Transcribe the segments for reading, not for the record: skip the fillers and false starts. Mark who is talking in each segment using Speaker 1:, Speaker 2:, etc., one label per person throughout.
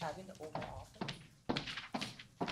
Speaker 1: Having the Oval Office.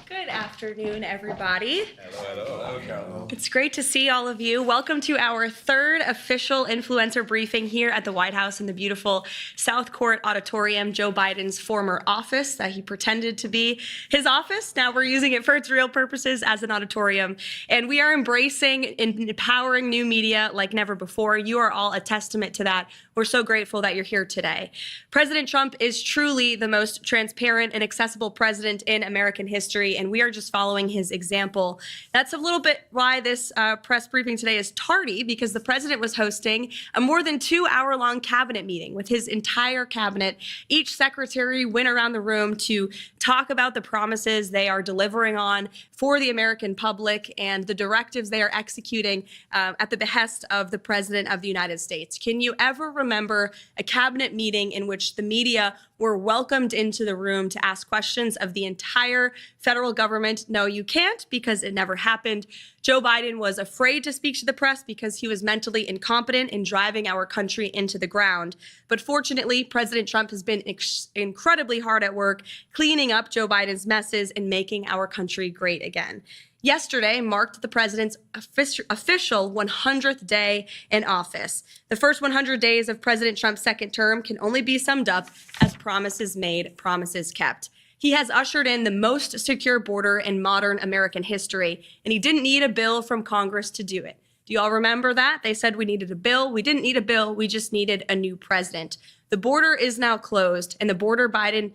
Speaker 2: Good afternoon, everybody.
Speaker 3: Hello, Caroline.
Speaker 2: It's great to see all of you. Welcome to our third official influencer briefing here at the White House in the beautiful South Court Auditorium, Joe Biden's former office that he pretended to be his office. Now we're using it for its real purposes as an auditorium. And we are embracing and empowering new media like never before. You are all a testament to that. We're so grateful that you're here today. President Trump is truly the most transparent and accessible president in American history, and we are just following his example. That's a little bit why this press briefing today is tardy, because the president was hosting a more than 2-hour-long cabinet meeting with his entire cabinet. Each secretary went around the room to talk about the promises they are delivering on for the American public and the directives they are executing at the behest of the President of the United States. Can you ever remember a cabinet meeting in which the media were welcomed into the room to ask questions of the entire federal government? No, you can't, because it never happened. Joe Biden was afraid to speak to the press because he was mentally incompetent in driving our country into the ground. But fortunately, President Trump has been incredibly hard at work cleaning up Joe Biden's messes and making our country great again. Yesterday marked the president's official 100th day in office. The first 100 days of President Trump's second term can only be summed up as promises made, promises kept. He has ushered in the most secure border in modern American history, and he didn't need a bill from Congress to do it. Do you all remember that? They said we needed a bill. We didn't need a bill. We just needed a new president. The border is now closed, and the Biden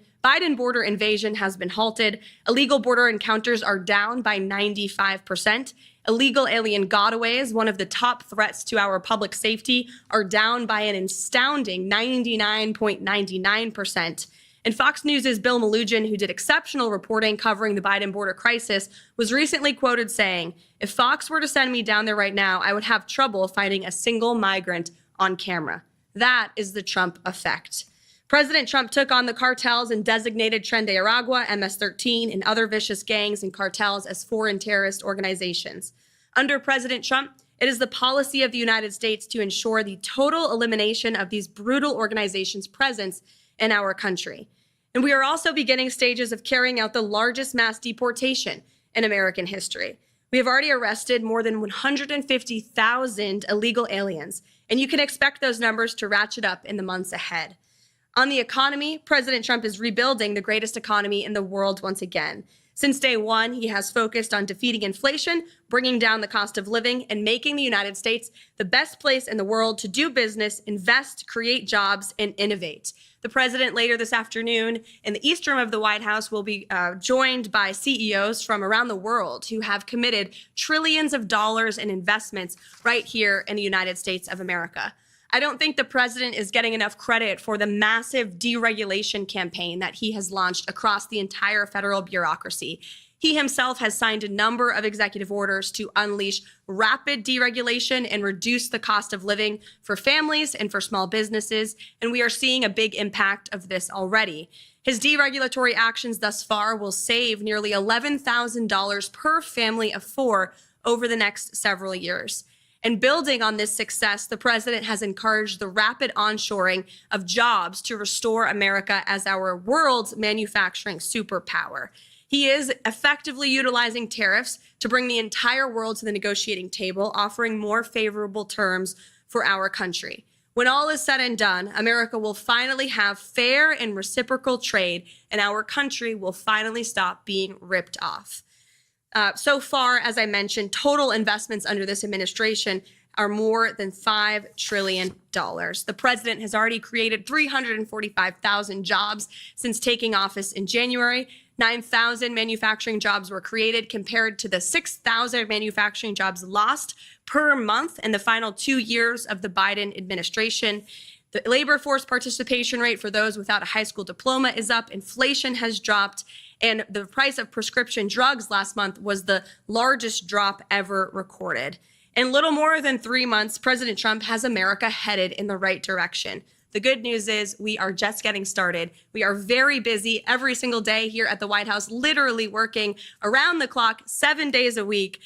Speaker 2: border invasion has been halted. Illegal border encounters are down by 95%. Illegal alien gotaways, one of the top threats to our public safety, are down by an astounding 99.99%. And Fox News' Bill Melugin, who did exceptional reporting covering the Biden border crisis, was recently quoted saying, "If Fox were to send me down there right now, I would have trouble finding a single migrant on camera." That is the Trump effect. President Trump took on the cartels and designated Tren de Aragua, MS-13, and other vicious gangs and cartels as foreign terrorist organizations. Under President Trump, it is the policy of the United States to ensure the total elimination of these brutal organizations' presence in our country. And we are also beginning stages of carrying out the largest mass deportation in American history. We have already arrested more than 150,000 illegal aliens, and you can expect those numbers to ratchet up in the months ahead. On the economy, President Trump is rebuilding the greatest economy in the world once again. Since day one, he has focused on defeating inflation, bringing down the cost of living, and making the United States the best place in the world to do business, invest, create jobs, and innovate. The president later this afternoon in the East Room of the White House will be joined by CEOs from around the world who have committed trillions of dollars in investments right here in the United States of America. I don't think the president is getting enough credit for the massive deregulation campaign that he has launched across the entire federal bureaucracy. He himself has signed a number of executive orders to unleash rapid deregulation and reduce the cost of living for families and for small businesses, and we are seeing a big impact of this already. His deregulatory actions thus far will save nearly $11,000 per family of 4 over the next several years. And building on this success, the president has encouraged the rapid onshoring of jobs to restore America as our world's manufacturing superpower. He is effectively utilizing tariffs to bring the entire world to the negotiating table, offering more favorable terms for our country. When all is said and done, America will finally have fair and reciprocal trade, and our country will finally stop being ripped off. So far, as I mentioned, total investments under this administration are more than $5 trillion. The president has already created 345,000 jobs since taking office in January. 9,000 manufacturing jobs were created compared to the 6,000 manufacturing jobs lost per month in the final 2 years of the Biden administration. The labor force participation rate for those without a high school diploma is up. Inflation has dropped. And the price of prescription drugs last month was the largest drop ever recorded. In little more than 3 months, President Trump has America headed in the right direction. The good news is we are just getting started. We are very busy every single day here at the White House, literally working around the clock, 7 days a week,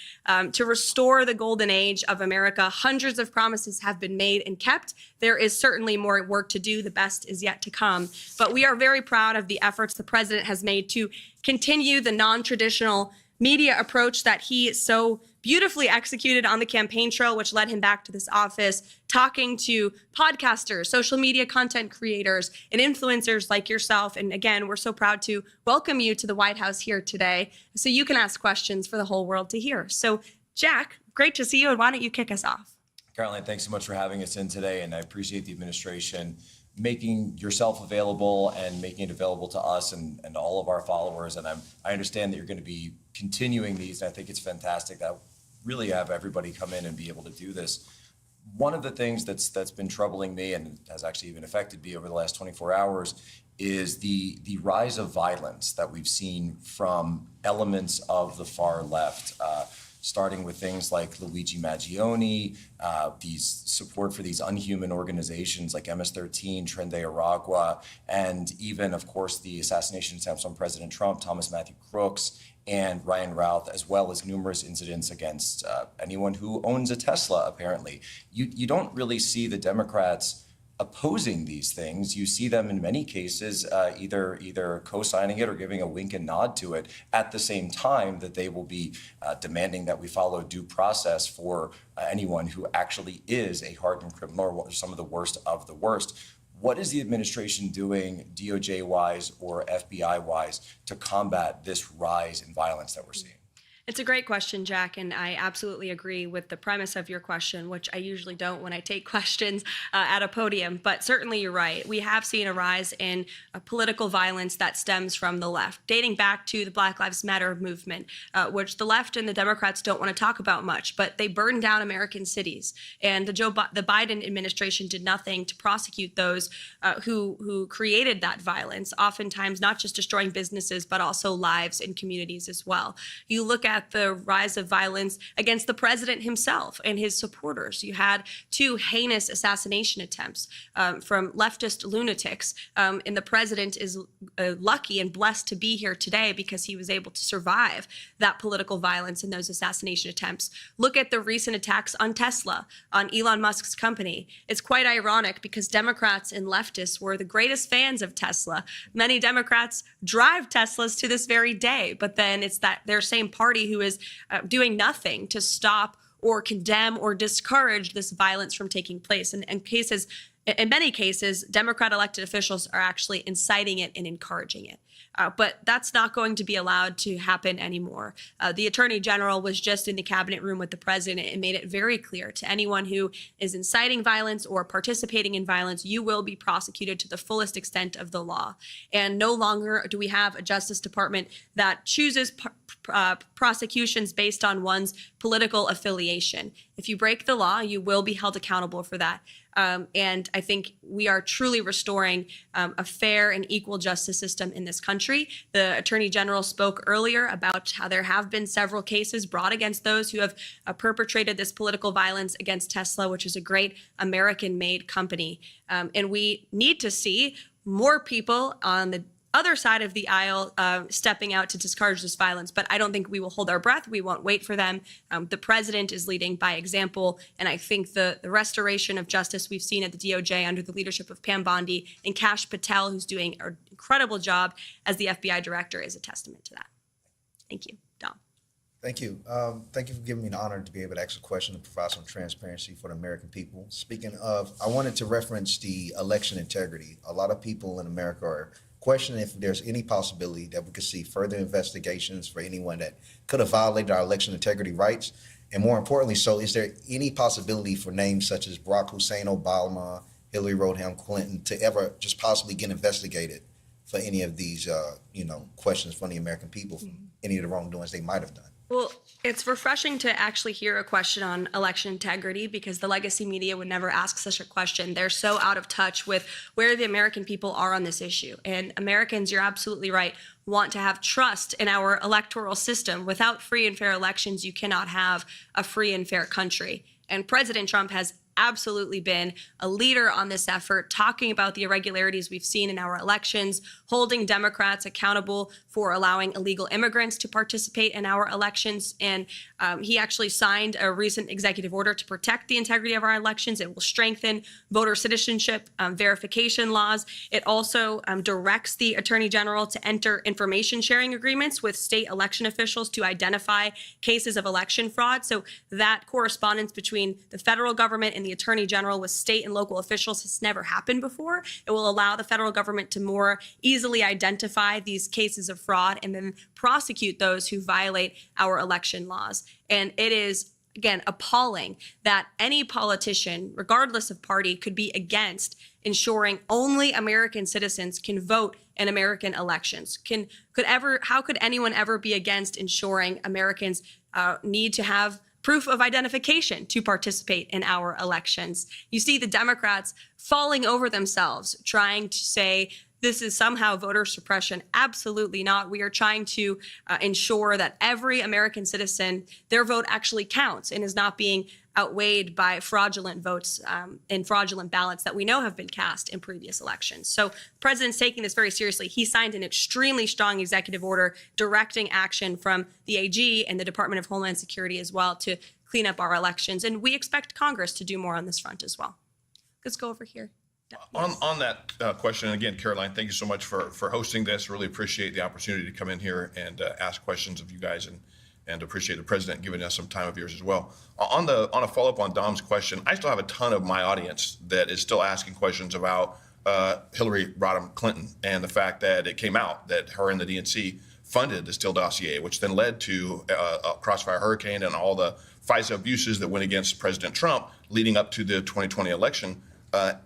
Speaker 2: to restore the golden age of America. Hundreds of promises have been made and kept. There is certainly more work to do. The best is yet to come. But we are very proud of the efforts the president has made to continue the non-traditional media approach that he so beautifully executed on the campaign trail, which led him back to this office, talking to podcasters, social media content creators, and influencers like yourself. And again, we're so proud to welcome you to the White House here today so you can ask questions for the whole world to hear. So, Jack, great to see you, and why don't you kick us off?
Speaker 1: Caroline, thanks so much for having us in today, and I appreciate the administration making yourself available and making it available to us and all of our followers. And I understand that you're going to be continuing these, and I think it's fantastic that really have everybody come in and be able to do this. One of the things that's been troubling me and has actually even affected me over the last 24 hours is the rise of violence that we've seen from elements of the far left, starting with things like Luigi Maggioni, these support for these unhuman organizations like MS-13, Tren de Aragua, and even, of course, the assassination attempts on President Trump, Thomas Matthew Crooks, and Ryan Routh, as well as numerous incidents against anyone who owns a Tesla, apparently. You don't really see the Democrats opposing these things. You see them in many cases either co-signing it or giving a wink and nod to it at the same time that they will be demanding that we follow due process for anyone who actually is a hardened criminal or some of the worst of the worst. What is the administration doing, DOJ-wise or FBI-wise, to combat this rise in violence that we're seeing?
Speaker 2: It's a great question, Jack, and I absolutely agree with the premise of your question, which I usually don't when I take questions at a podium. But certainly you're right. We have seen a rise in political violence that stems from the left, dating back to the Black Lives Matter movement, which the left and the Democrats don't want to talk about much, but they burned down American cities. And the Biden administration did nothing to prosecute those who created that violence, oftentimes not just destroying businesses, but also lives and communities as well. You look at the rise of violence against the president himself and his supporters. You had 2 heinous assassination attempts from leftist lunatics, and the president is lucky and blessed to be here today because he was able to survive that political violence and those assassination attempts. Look at the recent attacks on Tesla, on Elon Musk's company. It's quite ironic because Democrats and leftists were the greatest fans of Tesla. Many Democrats drive Teslas to this very day, but then it's that their same party who is doing nothing to stop or condemn or discourage this violence from taking place. And in many cases, Democrat elected officials are actually inciting it and encouraging it. But that's not going to be allowed to happen anymore. The Attorney General was just in the cabinet room with the president and made it very clear to anyone who is inciting violence or participating in violence, you will be prosecuted to the fullest extent of the law. And no longer do we have a Justice Department that chooses prosecutions based on one's political affiliation. If you break the law, you will be held accountable for that. And I think we are truly restoring a fair and equal justice system in this country. The Attorney General spoke earlier about how there have been several cases brought against those who have perpetrated this political violence against Tesla, which is a great American-made company. And we need to see more people on the other side of the aisle stepping out to discourage this violence. But I don't think we will hold our breath. We won't wait for them. The president is leading by example. And I think the restoration of justice we've seen at the DOJ under the leadership of Pam Bondi and Kash Patel, who's doing an incredible job as the FBI director, is a testament to that. Thank you. Dom.
Speaker 4: Thank you. Thank you for giving me the honor to be able to ask a question and provide some transparency for the American people. Speaking of, I wanted to reference the election integrity. A lot of people in America are questioning if there's any possibility that we could see further investigations for anyone that could have violated our election integrity rights. And more importantly, so is there any possibility for names such as Barack Hussein Obama, Hillary Rodham Clinton to ever just possibly get investigated for any of these, questions from the American people, for any of the wrongdoings they might have done?
Speaker 2: Well, it's refreshing to actually hear a question on election integrity because the legacy media would never ask such a question. They're so out of touch with where the American people are on this issue. And Americans, you're absolutely right, want to have trust in our electoral system. Without free and fair elections, you cannot have a free and fair country. And President Trump has absolutely been a leader on this effort, talking about the irregularities we've seen in our elections, holding Democrats accountable for allowing illegal immigrants to participate in our elections. And he actually signed a recent executive order to protect the integrity of our elections. It will strengthen voter citizenship verification laws. It also directs the Attorney General to enter information sharing agreements with state election officials to identify cases of election fraud. So that correspondence between the federal government and the Attorney General with state and local officials has never happened before. It will allow the federal government to more easily identify these cases of fraud and then prosecute those who violate our election laws. And it is, again, appalling that any politician, regardless of party, could be against ensuring only American citizens can vote in American elections. How could anyone ever be against ensuring Americans need to have proof of identification to participate in our elections? You see the Democrats falling over themselves, trying to say this is somehow voter suppression. Absolutely not. We are trying to ensure that every American citizen, their vote actually counts and is not being outweighed by fraudulent votes and fraudulent ballots that we know have been cast in previous elections. So the president's taking this very seriously. He signed an extremely strong executive order directing action from the AG and the Department of Homeland Security as well to clean up our elections. And we expect Congress to do more on this front as well. Let's go over here.
Speaker 3: On that question, and again, Karoline, thank you so much for hosting this. Really appreciate the opportunity to come in here and ask questions of you guys, and appreciate the president giving us some time of yours as well. On a follow-up on Dom's question, I still have a ton of my audience that is still asking questions about Hillary Rodham Clinton and the fact that it came out that her and the DNC funded the Steele dossier, which then led to a Crossfire Hurricane and all the FISA abuses that went against President Trump leading up to the 2020 election.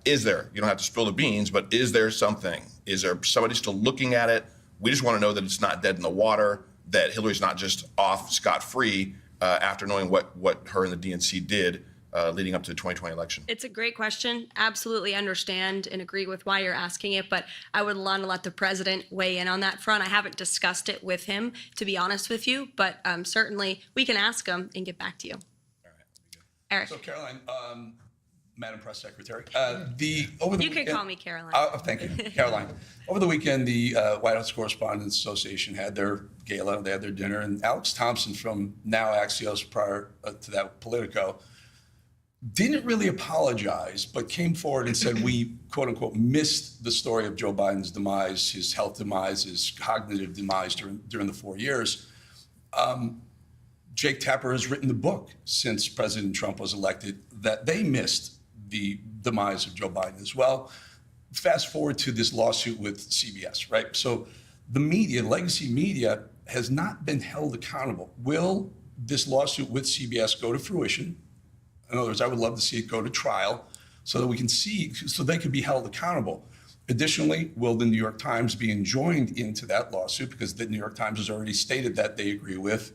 Speaker 3: Is there, you don't have to spill the beans, but is there something? Is there somebody still looking at it? We just want to know that it's not dead in the water, that Hillary's not just off scot-free after knowing what her and the DNC did leading up to the 2020 election.
Speaker 2: It's a great question. Absolutely understand and agree with why you're asking it, but I would want to let the president weigh in on that front. I haven't discussed it with him, to be honest with you, but certainly we can ask him and get back to you.
Speaker 3: All right.
Speaker 2: Eric.
Speaker 5: So, Caroline, Madam Press Secretary,
Speaker 2: You can call me Caroline.
Speaker 5: Thank you, Caroline. Over the weekend, the White House Correspondents Association had their gala, they had their dinner, and Alex Thompson from now Axios, prior to that Politico, didn't really apologize, but came forward and said we, quote unquote, missed the story of Joe Biden's demise, his health demise, his cognitive demise during the 4 years. Jake Tapper has written the book since President Trump was elected that they missed the demise of Joe Biden as well. Fast forward to this lawsuit with CBS, right? So the media, legacy media, has not been held accountable. Will this lawsuit with CBS go to fruition? In other words, I would love to see it go to trial so that we can see, so they can be held accountable. Additionally, will the New York Times be enjoined into that lawsuit? Because the New York Times has already stated that they agree with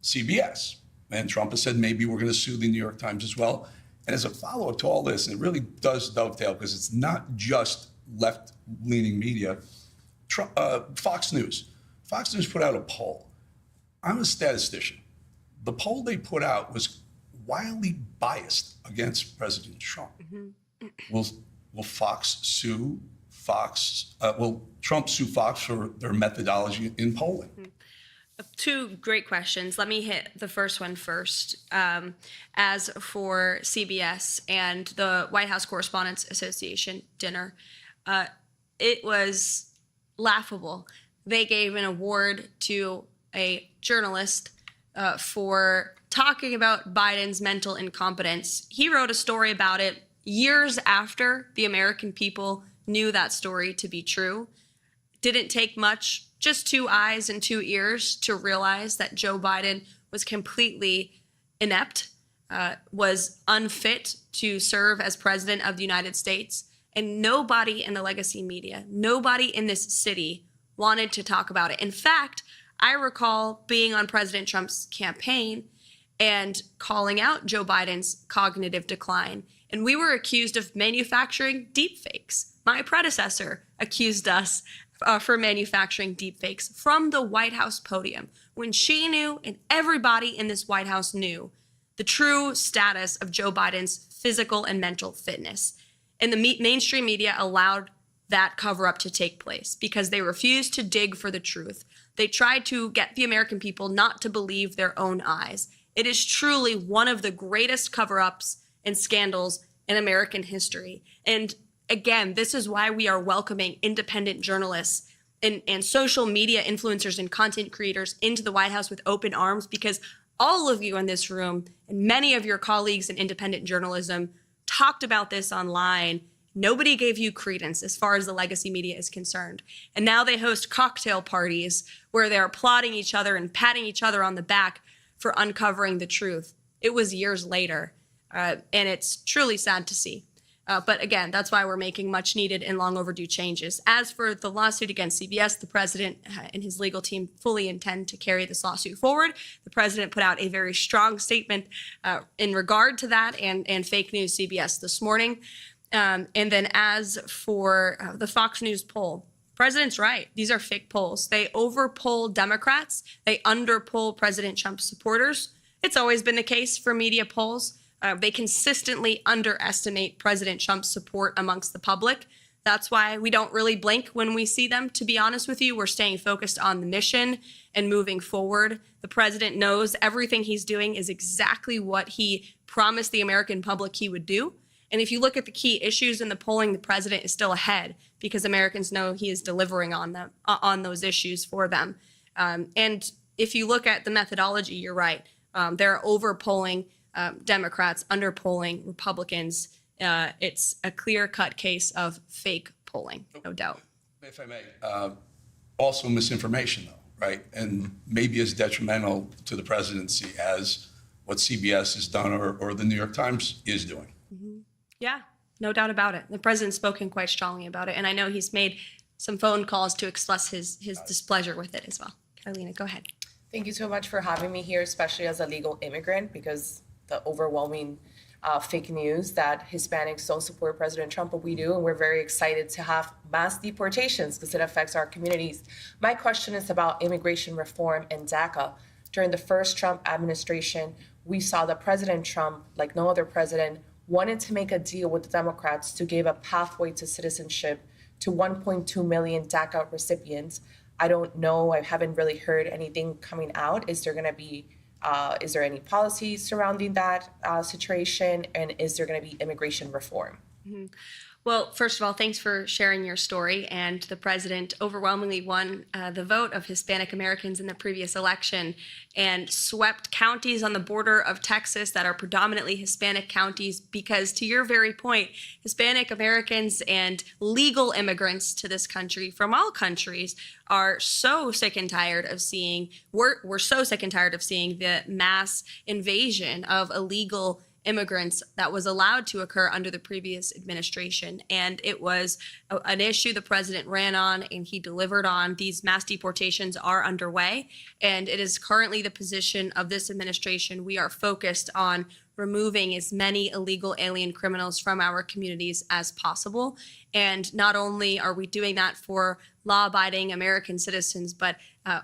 Speaker 5: CBS. And Trump has said maybe we're going to sue the New York Times as well. And as a follow-up to all this, and it really does dovetail because it's not just left-leaning media, Fox News put out a poll. I'm a statistician. The poll they put out was wildly biased against President Trump. Mm-hmm. Will Fox sue Fox? Will Trump sue Fox for their methodology in polling? Mm-hmm.
Speaker 2: Two great questions. Let me hit the first one first. As for CBS and the White House Correspondents Association dinner, it was laughable. They gave an award to a journalist for talking about Biden's mental incompetence. He wrote a story about it years after the American people knew that story to be true. Didn't take much, just 2 eyes and 2 ears to realize that Joe Biden was completely inept, was unfit to serve as president of the United States. And nobody in the legacy media, nobody in this city wanted to talk about it. In fact, I recall being on President Trump's campaign and calling out Joe Biden's cognitive decline. And we were accused of manufacturing deepfakes. My predecessor accused us for manufacturing deepfakes from the White House podium when she knew and everybody in this White House knew the true status of Joe Biden's physical and mental fitness. And the mainstream media allowed that cover-up to take place because they refused to dig for the truth. They tried to get the American people not to believe their own eyes. It is truly one of the greatest cover-ups and scandals in American history. And again, this is why we are welcoming independent journalists and social media influencers and content creators into the White House with open arms, because all of you in this room and many of your colleagues in independent journalism talked about this online. Nobody gave you credence as far as the legacy media is concerned. And now they host cocktail parties where they're applauding each other and patting each other on the back for uncovering the truth. It was years later, and it's truly sad to see. But again, that's why we're making much needed and long overdue changes. As for the lawsuit against CBS, the president and his legal team fully intend to carry this lawsuit forward. The president put out a very strong statement in regard to that and fake news CBS this morning. And then as for the Fox News poll, president's right. These are fake polls. They overpoll Democrats. They underpoll President Trump's supporters. It's always been the case for media polls. They consistently underestimate President Trump's support amongst the public. That's why we don't really blink when we see them, to be honest with you. We're staying focused on the mission and moving forward. The president knows everything he's doing is exactly what he promised the American public he would do. And if you look at the key issues in the polling, the president is still ahead because Americans know he is delivering on them, on those issues for them. And if you look at the methodology, you're right. They're overpolling Democrats, underpolling Republicans. It's a clear-cut case of fake polling, no doubt.
Speaker 5: If I may, also misinformation, though, right? And maybe as detrimental to the presidency as what CBS has done or the New York Times is doing.
Speaker 2: Mm-hmm. Yeah, no doubt about it. The president's spoken quite strongly about it, and I know he's made some phone calls to express his displeasure with it as well. Karolina, go ahead.
Speaker 6: Thank you so much for having me here, especially as a legal immigrant, because the overwhelming fake news that Hispanics don't support President Trump, but we do, and we're very excited to have mass deportations because it affects our communities. My question is about immigration reform and DACA. During the first Trump administration, we saw that President Trump, like no other president, wanted to make a deal with the Democrats to give a pathway to citizenship to 1.2 million DACA recipients. I don't know, I haven't really heard anything coming out. Is there going to be is there any policies surrounding that situation? And is there going to be immigration reform?
Speaker 2: Mm-hmm. Well, first of all, thanks for sharing your story. And the president overwhelmingly won the vote of Hispanic Americans in the previous election and swept counties on the border of Texas that are predominantly Hispanic counties because, to your very point, Hispanic Americans and legal immigrants to this country from all countries are so sick and tired of seeing, we're so sick and tired of seeing the mass invasion of illegal immigrants that was allowed to occur under the previous administration. And it was an issue the president ran on and he delivered on. These mass deportations are underway, and it is currently the position of this administration. We are focused on removing as many illegal alien criminals from our communities as possible. And not only are we doing that for law-abiding American citizens, but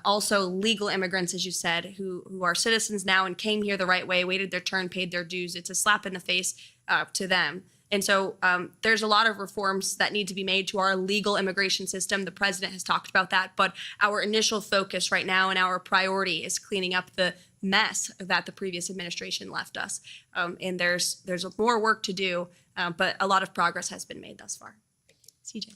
Speaker 2: also legal immigrants, as you said, who are citizens now and came here the right way, waited their turn, paid their dues. It's a slap in the face to them. And so there's a lot of reforms that need to be made to our legal immigration system. The president has talked about that, but our initial focus right now and our priority is cleaning up the mess that the previous administration left us. And there's more work to do, but a lot of progress has been made thus far. CJ.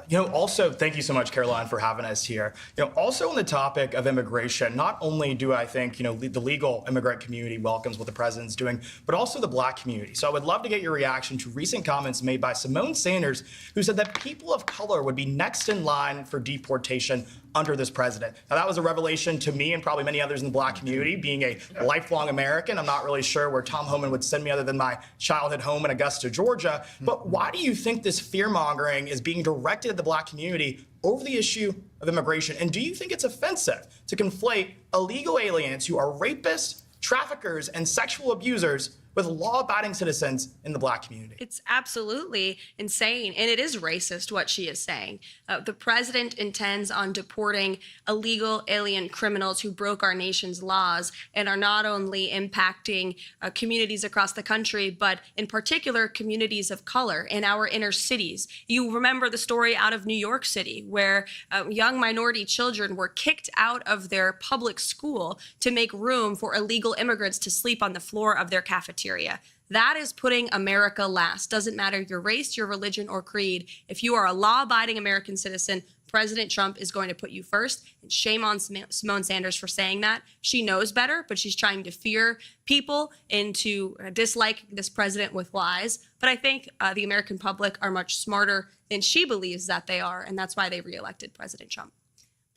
Speaker 7: Yeah, also, thank you so much, Karoline, for having us here. Also on the topic of immigration, not only do I think, the legal immigrant community welcomes what the president's doing, but also the Black community. So I would love to get your reaction to recent comments made by Simone Sanders, who said that people of color would be next in line for deportation under this president. Now, that was a revelation to me and probably many others in the Black community. Being a lifelong American, I'm not really sure where Tom Homan would send me other than my childhood home in Augusta, Georgia. But why do you think this fear-mongering is being directed at the Black community over the issue of immigration? And do you think it's offensive to conflate illegal aliens who are rapists, traffickers, and sexual abusers with law-abiding citizens in the Black community.
Speaker 2: It's absolutely insane, and it is racist what she is saying. The president intends on deporting illegal alien criminals who broke our nation's laws and are not only impacting communities across the country, but in particular communities of color in our inner cities. You remember the story out of New York City where young minority children were kicked out of their public school to make room for illegal immigrants to sleep on the floor of their cafeteria. That is putting America last. Doesn't matter your race, your religion, or creed. If you are a law-abiding American citizen, President Trump is going to put you first. And shame on Simone Sanders for saying that. She knows better, but she's trying to fear people into disliking this president with lies. But I think the American public are much smarter than she believes that they are, and that's why they reelected President Trump.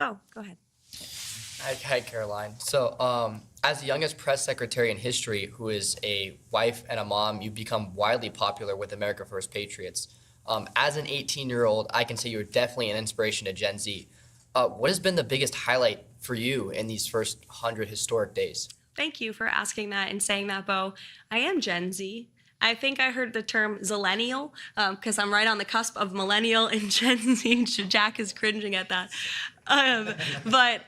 Speaker 2: Oh, go ahead.
Speaker 8: Hi, Caroline. So, as the youngest press secretary in history who is a wife and a mom, you've become widely popular with America First Patriots. As an 18-year-old, I can say you're definitely an inspiration to Gen Z. What has been the biggest highlight for you in these first 100 historic days?
Speaker 2: Thank you for asking that and saying that, Bo. I am Gen Z. I think I heard the term zillennial because I'm right on the cusp of millennial and Gen Z. Jack is cringing at that. But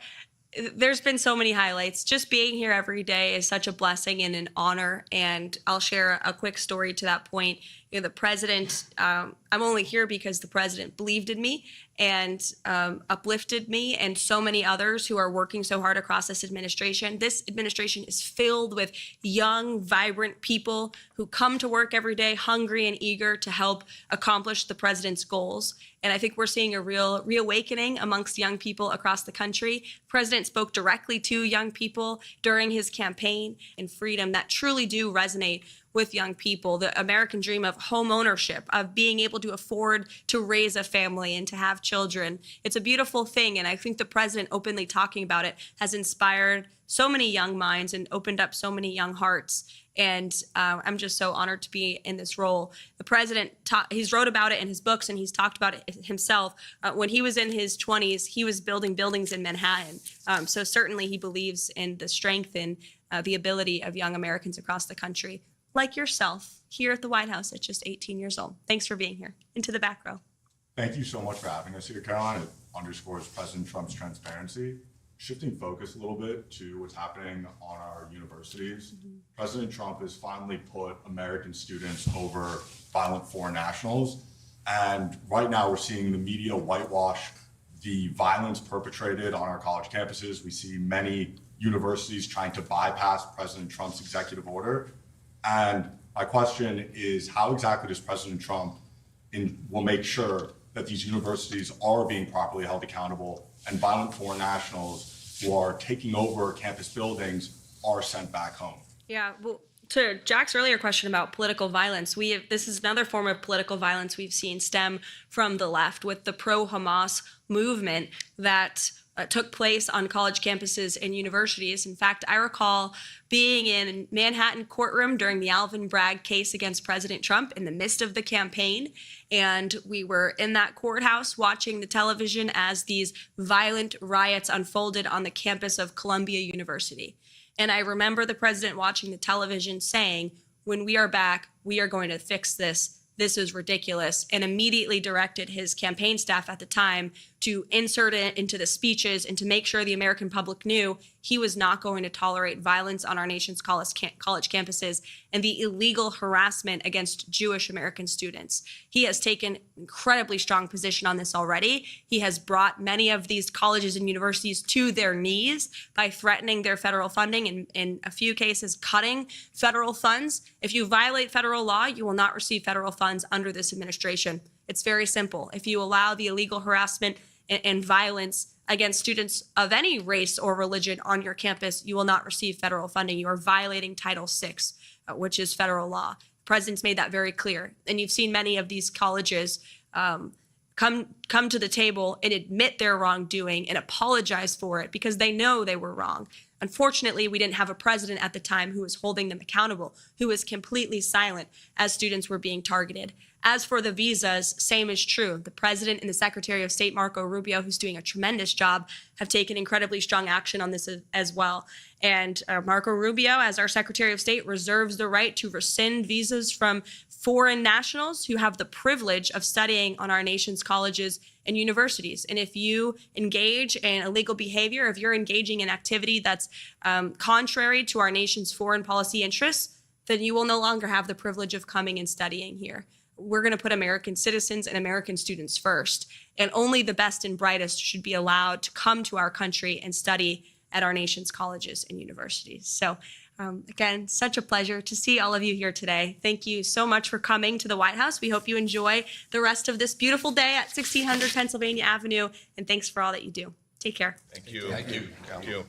Speaker 2: there's been so many highlights. Just being here every day is such a blessing and an honor. And I'll share a quick story to that point. You know, the president, I'm only here because the president believed in me and uplifted me and so many others who are working so hard across this administration. This administration is filled with young, vibrant people who come to work every day hungry and eager to help accomplish the president's goals. And I think we're seeing a real reawakening amongst young people across the country. The president spoke directly to young people during his campaign and freedom that truly do resonate with young people, the American dream of home ownership, of being able to afford to raise a family and to have children. It's a beautiful thing, and I think the president openly talking about it has inspired so many young minds and opened up so many young hearts. And I'm just so honored to be in this role. The president, he's wrote about it in his books and he's talked about it himself. When he was in his 20s, he was building buildings in Manhattan. So certainly he believes in the strength and the ability of young Americans across the country, like yourself, here at the White House at just 18 years old. Thanks for being here. Into the back row.
Speaker 9: Thank you so much for having us here, Caroline. It underscores President Trump's transparency. Shifting focus a little bit to what's happening on our universities, President Trump has finally put American students over violent foreign nationals. And right now we're seeing the media whitewash the violence perpetrated on our college campuses. We see many universities trying to bypass President Trump's executive order. And my question is, how exactly does President Trump will make sure that these universities are being properly held accountable and violent foreign nationals who are taking over campus buildings are sent back home?
Speaker 2: Yeah, well, to Jack's earlier question about political violence, this is another form of political violence we've seen stem from the left with the pro-Hamas movement that took place on college campuses and universities. In fact, I recall being in a Manhattan courtroom during the Alvin Bragg case against President Trump in the midst of the campaign. And we were in that courthouse watching the television as these violent riots unfolded on the campus of Columbia University. And I remember the president watching the television saying, when we are back, we are going to fix this. This is ridiculous, and immediately directed his campaign staff at the time to insert it into the speeches and to make sure the American public knew he was not going to tolerate violence on our nation's college campuses and the illegal harassment against Jewish American students. He has taken incredibly strong position on this already. He has brought many of these colleges and universities to their knees by threatening their federal funding and in a few cases cutting federal funds. If you violate federal law, you will not receive federal funds under this administration. It's very simple. If you allow the illegal harassment and violence against students of any race or religion on your campus, you will not receive federal funding. You are violating Title VI, which is federal law. The president's made that very clear. And you've seen many of these colleges come to the table and admit their wrongdoing and apologize for it because they know they were wrong. Unfortunately, we didn't have a president at the time who was holding them accountable, who was completely silent as students were being targeted. As for the visas, same is true. The president and the Secretary of State, Marco Rubio, who's doing a tremendous job, have taken incredibly strong action on this as well. And Marco Rubio, as our Secretary of State, reserves the right to rescind visas from foreign nationals who have the privilege of studying on our nation's colleges and universities. And if you engage in illegal behavior, if you're engaging in activity that's contrary to our nation's foreign policy interests, then you will no longer have the privilege of coming and studying here. We're going to put American citizens and American students first, and only the best and brightest should be allowed to come to our country and study at our nation's colleges and universities. So again, such a pleasure to see all of you here today. Thank you so much for coming to the White House. We hope you enjoy the rest of this beautiful day at 1600 Pennsylvania Avenue, and thanks for all that you do. Take care.
Speaker 3: Thank you.
Speaker 5: Thank you.
Speaker 3: Thank you.